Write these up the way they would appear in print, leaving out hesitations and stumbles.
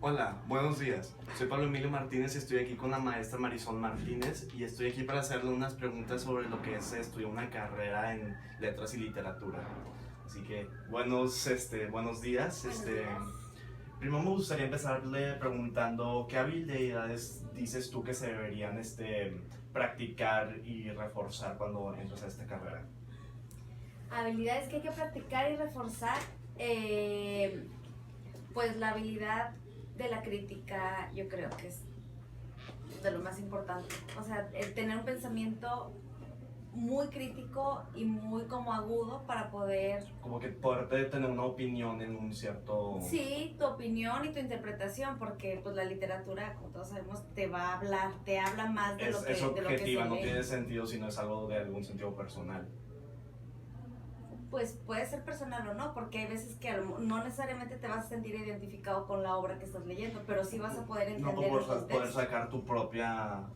Hola, buenos días. Soy Pablo Emilio Martínez y estoy aquí con la maestra Marisol Martínez y estoy aquí para hacerle unas preguntas sobre lo que es estudiar una carrera en letras y literatura. Así que buenos días. Buenos días. Primero me gustaría empezarle preguntando qué habilidades dices tú que se deberían practicar y reforzar cuando entras a esta carrera. Habilidades que hay que practicar y reforzar, pues la habilidad de la crítica yo creo que es de lo más importante. O sea, el tener un pensamiento muy crítico y muy como agudo para poder, Como que poder tener una opinión en un cierto... sí, tu opinión y tu interpretación, porque pues la literatura, como todos sabemos, te va a hablar, te habla más de lo que, Es de lo que objetiva, se no lee. tiene sentido si no es algo de algún sentido personal. Pues puede ser personal o no, porque hay veces que no necesariamente te vas a sentir identificado con la obra que estás leyendo, pero sí vas a poder entender No el poder contexto. sacar tu propia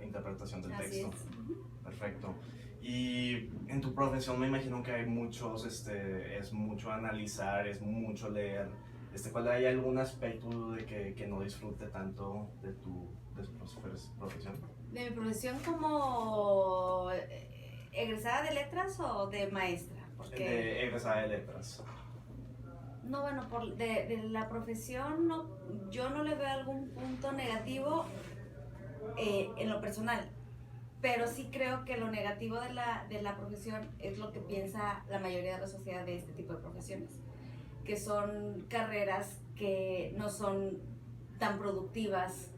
interpretación del Así texto. es. Perfecto. Y en tu profesión me imagino que hay es mucho analizar, es mucho leer. ¿Cuál hay algún aspecto que no disfrute tanto de tu profesión? De mi profesión como egresada de letras o de maestra, porque De egresada de letras. no, bueno, de la profesión no, yo no le veo algún punto negativo en lo personal. Pero sí creo que lo negativo de la profesión es lo que piensa la mayoría de la sociedad de este tipo de profesiones, que son carreras que no son tan productivas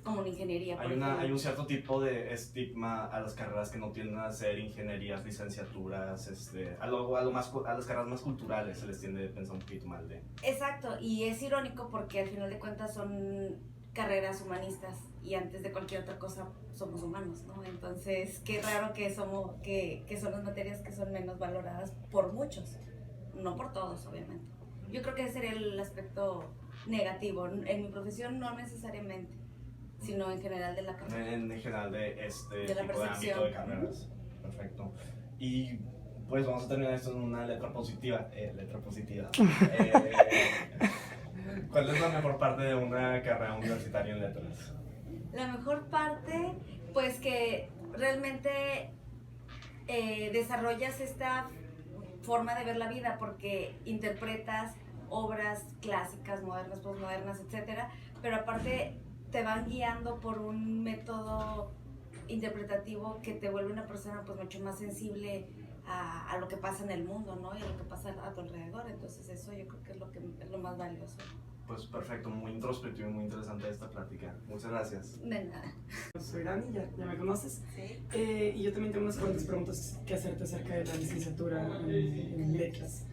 como la ingeniería, por ejemplo. Hay un cierto tipo de estigma a las carreras que no tienden a ser ingenierías, licenciaturas, a las carreras más culturales se les tiende a pensar un poquito mal de. Exacto, y es irónico porque al final de cuentas son carreras humanistas y antes de cualquier otra cosa somos humanos, ¿no? Entonces, qué raro que son las materias que son menos valoradas por muchos, no por todos, obviamente. Yo creo que ese sería el aspecto negativo. En mi profesión no necesariamente, sino en general de la carrera. En general de este De la tipo de ámbito percepción. de carreras. Perfecto. Y pues vamos a terminar esto en una letra positiva. Letra positiva. ¿Cuál es la mejor parte de una carrera universitaria en letras? La mejor parte, pues que realmente desarrollas esta forma de ver la vida porque interpretas obras clásicas, modernas, postmodernas, etcétera, pero aparte te van guiando por un método interpretativo que te vuelve una persona pues mucho más sensible a lo que pasa en el mundo, ¿no? Y a lo que pasa a tu alrededor. Entonces eso yo creo que es lo más valioso. Pues perfecto, muy introspectivo y muy interesante esta plática. Muchas gracias. De nada. Soy Dani, ya me conoces. Sí. Y yo también tengo unas cuantas preguntas que hacerte acerca de la licenciatura en letras.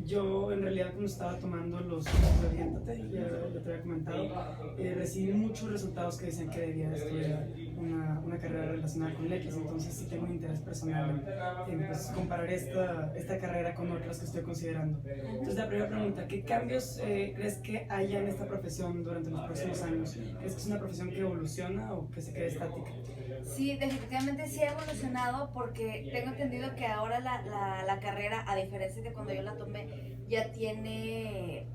Yo en realidad cuando estaba tomando los cursos de Oriéntate, ya te había comentado, recibí muchos resultados que decían que debía estudiar una carrera relacionada con letras, entonces sí tengo un interés personal en pues, comparar esta carrera con otras que estoy considerando. Entonces la primera pregunta, ¿qué cambios crees que haya en esta profesión durante los próximos años? ¿Crees que es una profesión que evoluciona o que se quede estática? Sí, definitivamente sí ha evolucionado porque tengo entendido que ahora la carrera, a diferencia de cuando yo la tomé, ya tiene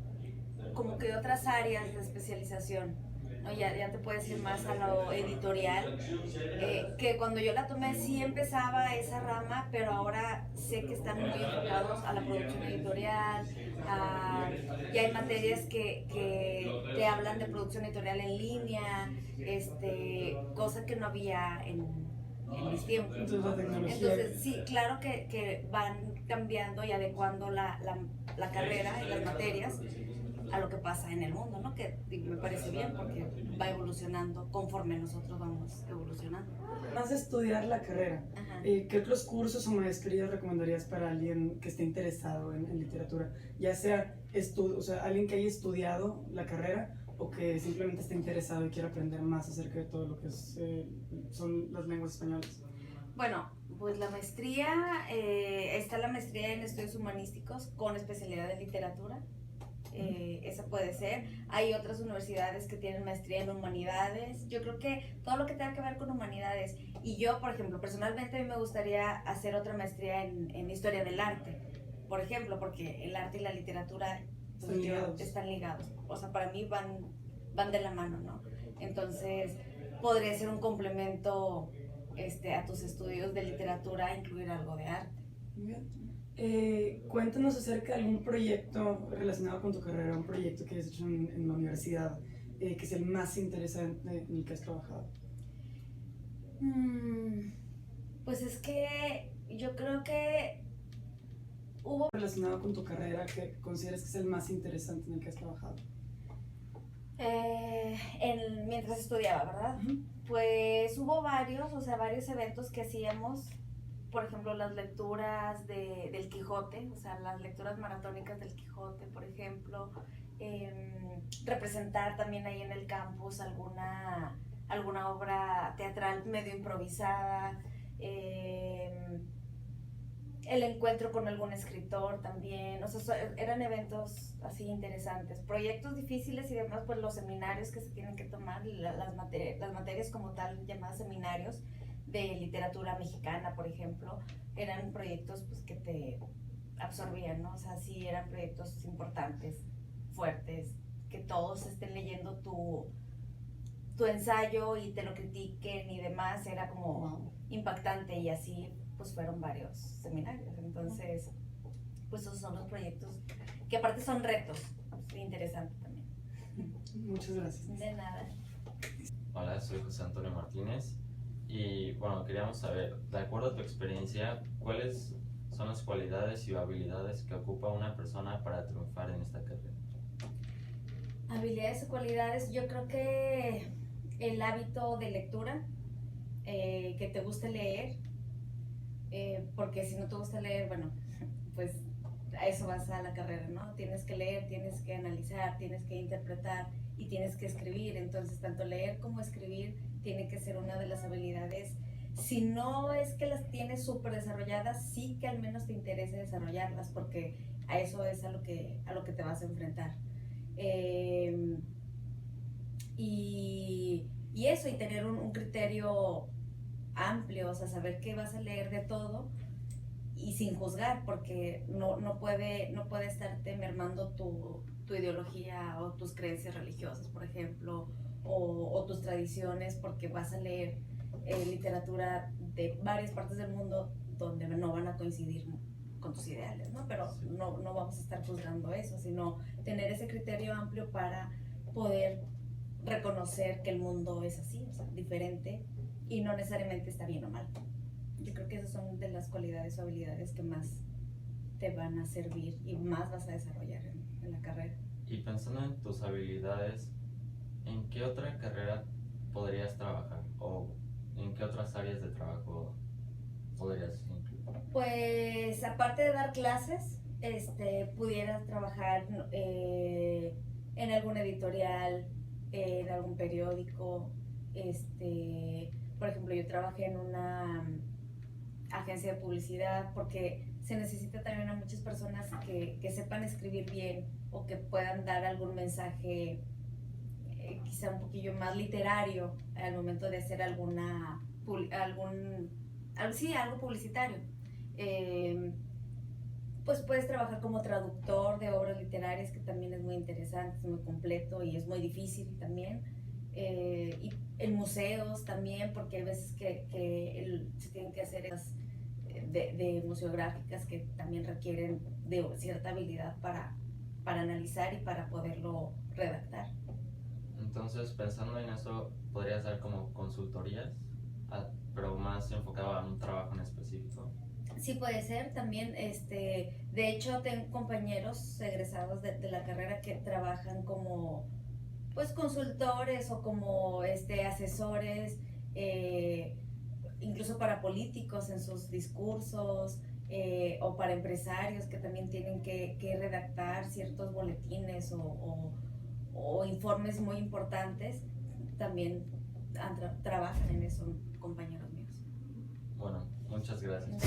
como que otras áreas de especialización, ¿no? Ya te puedes ir más a lo editorial, que cuando yo la tomé sí empezaba esa rama, pero ahora sé que están muy enfocados a la producción editorial, ya hay materias que te hablan de producción editorial en línea, cosa que no había en mis tiempos. Entonces la tecnología... Entonces, sí, claro que van cambiando y adecuando la carrera y las materias a lo que pasa en el mundo, ¿no? Que me parece bien porque va evolucionando conforme nosotros vamos evolucionando. Más de estudiar la carrera, ¿qué otros cursos o maestrías recomendarías para alguien que esté interesado en literatura? Ya sea, o sea, alguien que haya estudiado la carrera o que simplemente esté interesado y quiera aprender más acerca de todo lo que son las lenguas españolas. Bueno, pues la maestría, está la maestría en estudios humanísticos con especialidad en literatura. Esa puede ser. Hay otras universidades que tienen maestría en humanidades. Yo creo que todo lo que tenga que ver con humanidades. Y yo, por ejemplo, personalmente a mí me gustaría hacer otra maestría en historia del arte, por ejemplo, porque el arte y la literatura Están ligados. Están ligados. O sea, para mí van de la mano, ¿no? Entonces, podría ser un complemento a tus estudios de literatura, incluir algo de arte. Muy bien. Cuéntanos acerca de algún proyecto relacionado con tu carrera, un proyecto que has hecho en la universidad, que es el más interesante en el que has trabajado. Pues es que yo creo que hubo... Relacionado con tu carrera, que consideres que es el más interesante en el que has trabajado. Mientras estudiaba, ¿verdad? Uh-huh. Pues hubo varios eventos que hacíamos, por ejemplo, las lecturas del Quijote, o sea, las lecturas maratónicas del Quijote, por ejemplo, representar también ahí en el campus alguna obra teatral medio improvisada, el encuentro con algún escritor también, o sea, eran eventos así interesantes, proyectos difíciles y demás, pues los seminarios que se tienen que tomar, las materias como tal llamadas seminarios de literatura mexicana, por ejemplo, eran proyectos pues que te absorbían, ¿no? O sea, sí eran proyectos importantes, fuertes, que todos estén leyendo tu ensayo y te lo critiquen y demás, era como impactante, y así pues fueron varios seminarios. Entonces, pues esos son los proyectos que aparte son retos, interesantes también. Muchas gracias. De nada. Hola, soy José Antonio Martínez y bueno, queríamos saber, de acuerdo a tu experiencia, ¿cuáles son las cualidades y habilidades que ocupa una persona para triunfar en esta carrera? Habilidades o cualidades, yo creo que el hábito de lectura, que te guste leer, porque si no te gusta leer, bueno, pues a eso vas a la carrera, ¿no? Tienes que leer, tienes que analizar, tienes que interpretar y tienes que escribir. Entonces, tanto leer como escribir tiene que ser una de las habilidades. Si no es que las tienes súper desarrolladas, sí que al menos te interese desarrollarlas, porque a eso es a lo que te vas a enfrentar. Y eso, y tener un criterio amplio, o sea, saber que vas a leer de todo y sin juzgar, porque no puede estarte mermando tu ideología o tus creencias religiosas, por ejemplo, o tus tradiciones, porque vas a leer literatura de varias partes del mundo donde no van a coincidir con tus ideales, ¿no? Pero no vamos a estar juzgando eso, sino tener ese criterio amplio para poder reconocer que el mundo es así, o sea, diferente, y no necesariamente está bien o mal. Yo creo que esas son de las cualidades o habilidades que más te van a servir y más vas a desarrollar en la carrera. Y pensando en tus habilidades, ¿en qué otra carrera podrías trabajar? ¿O en qué otras áreas de trabajo podrías incluir? Pues aparte de dar clases, pudieras trabajar en algún editorial, en algún periódico. Por ejemplo, yo trabajé en una agencia de publicidad, porque se necesita también a muchas personas que sepan escribir bien o que puedan dar algún mensaje quizá un poquillo más literario al momento de hacer algo publicitario. Pues puedes trabajar como traductor de obras literarias, que también es muy interesante, es muy completo y es muy difícil también. Y en museos también, porque hay veces que se tienen que hacer de museográficas que también requieren de cierta habilidad para analizar y para poderlo redactar. Entonces, pensando en eso, ¿podrías dar como consultorías, pero más enfocado a un trabajo en específico? Sí, puede ser también. De hecho, tengo compañeros egresados de la carrera que trabajan como pues consultores o como asesores, incluso para políticos en sus discursos, o para empresarios que también tienen que redactar ciertos boletines o informes muy importantes. También trabajan en eso compañeros míos. Bueno, muchas gracias.